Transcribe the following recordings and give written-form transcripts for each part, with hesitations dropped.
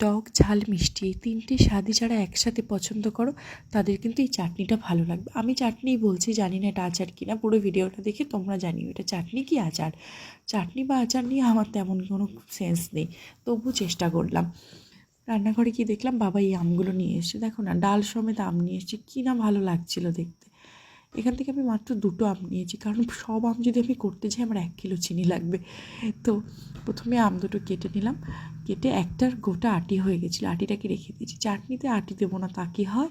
টক, ঝাল, মিষ্টি এই তিনটে স্বাদই যারা একসাথে পছন্দ করো তাদের কিন্তু এই চাটনিটা ভালো লাগবে। আমি চাটনিই বলছি, জানি না এটা আচার কিনা, পুরো ভিডিওটা দেখে তোমরা জানিও এটা চাটনি কি আচার। চাটনি বা আচার নিয়ে আমার তেমন কোনো সেন্স নেই, তবু চেষ্টা করলাম। রান্নাঘরে গিয়ে দেখলাম বাবা এই আমগুলো নিয়ে এসেছে, দেখো না ডাল সমেত আম নিয়ে এসেছে, কী না ভালো লাগছিলো দেখতে। এখান থেকে আমি মাত্র 2টো আম নিয়েছি, কারণ সব আম যদি আমি করতে যাই আমার 1 কিলো চিনি লাগবে। তো প্রথমে আম দুটো কেটে নিলাম, কেটে একটার গোটা আটি হয়ে গেছিলো, আটিটাকে রেখে দিয়েছি। চাটনিতে আটি দেবো না তা কি হয়?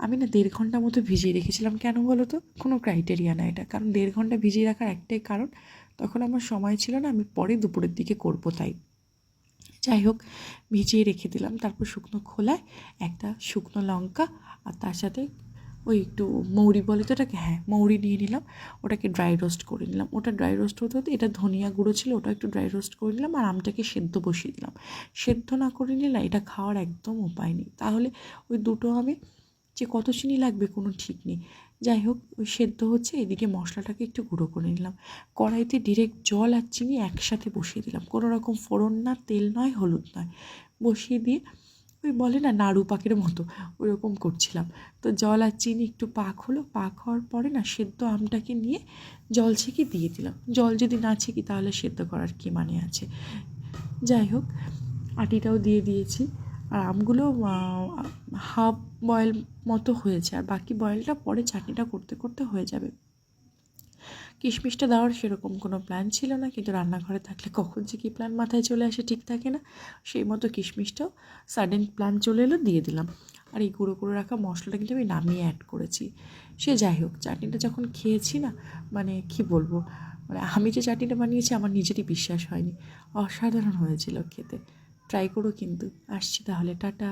আমি না 1.5 ঘন্টা মতো ভিজিয়ে রেখেছিলাম। কেন বলো তো? কোনো ক্রাইটেরিয়া না এটা, কারণ 1.5 ঘন্টা ভিজিয়ে রাখার একটাই কারণ, তখন আমার সময় ছিল না, আমি পরে দুপুরের দিকে করবো তাই। যাই হোক, ভিজিয়ে রেখে দিলাম। তারপর শুকনো খোলায় একটা শুকনো লঙ্কা আর তার সাথে ওই একটু মৌরি বলে তো ওটাকে, হ্যাঁ মৌরি নিয়ে নিলাম, ওটাকে ড্রাই রোস্ট করে নিলাম। ওটা ড্রাই রোস্ট হতে হতে এটা ধনিয়া গুঁড়ো ছিল, ওটা একটু ড্রাই রোস্ট করে নিলাম, আর আমটাকে সেদ্ধ বসিয়ে দিলাম। সেদ্ধ না করে নিলে এটা খাওয়ার একদম উপায় নেই, তাহলে ওই দুটো আমে যে কত চিনি লাগবে কোনো ঠিক নেই। যাই হোক, ওই সেদ্ধ হচ্ছে, এদিকে মশলাটাকে একটু গুঁড়ো করে নিলাম। কড়াইতে ডিরেক্ট জল আর চিনি একসাথে বসিয়ে দিলাম, কোনো রকম ফোড়ন না, তেল নয়, হলুদ নয়, বসিয়ে দিয়ে ওই বলে না নাড়ু পাকের মতো ওইরকম করছিলাম। তো জল আর চিনি একটু পাক হলো, পাক হওয়ার পরে না সেদ্ধ আমটাকে নিয়ে জল ছেঁকে দিয়ে দিলাম। জল যদি না ছেঁকি তাহলে সেদ্ধ করার কী মানে আছে? যাই হোক, আটিটাও দিয়ে দিয়েছি, আর আমগুলো হাফ বয়েল মতো হয়েছে, আর বাকি বয়েলটা পরে চাটনিটা করতে করতে হয়ে যাবে। কিশমিশটা দেওয়ার সেরকম কোনো প্ল্যান ছিল না, কিন্তু রান্নাঘরে থাকলে কখন যে কী প্ল্যান মাথায় চলে আসে ঠিক থাকে না, সেই মতো কিশমিশটাও সাডেন প্ল্যান চলে এলো, দিয়ে দিলাম। আর এই গুঁড়ো করে রাখা মশলাটা কিন্তু আমি নামিয়ে অ্যাড করেছি। সে যাই হোক, চাটনিটা যখন খেয়েছি না, মানে কী বলবো, মানে আমি যে চাটনিটা বানিয়েছি আমার নিজেরই বিশ্বাস হয়নি, অসাধারণ হয়েছিল খেতে। ট্রাই করো কিন্তু। আসছি তাহলে, টাটা।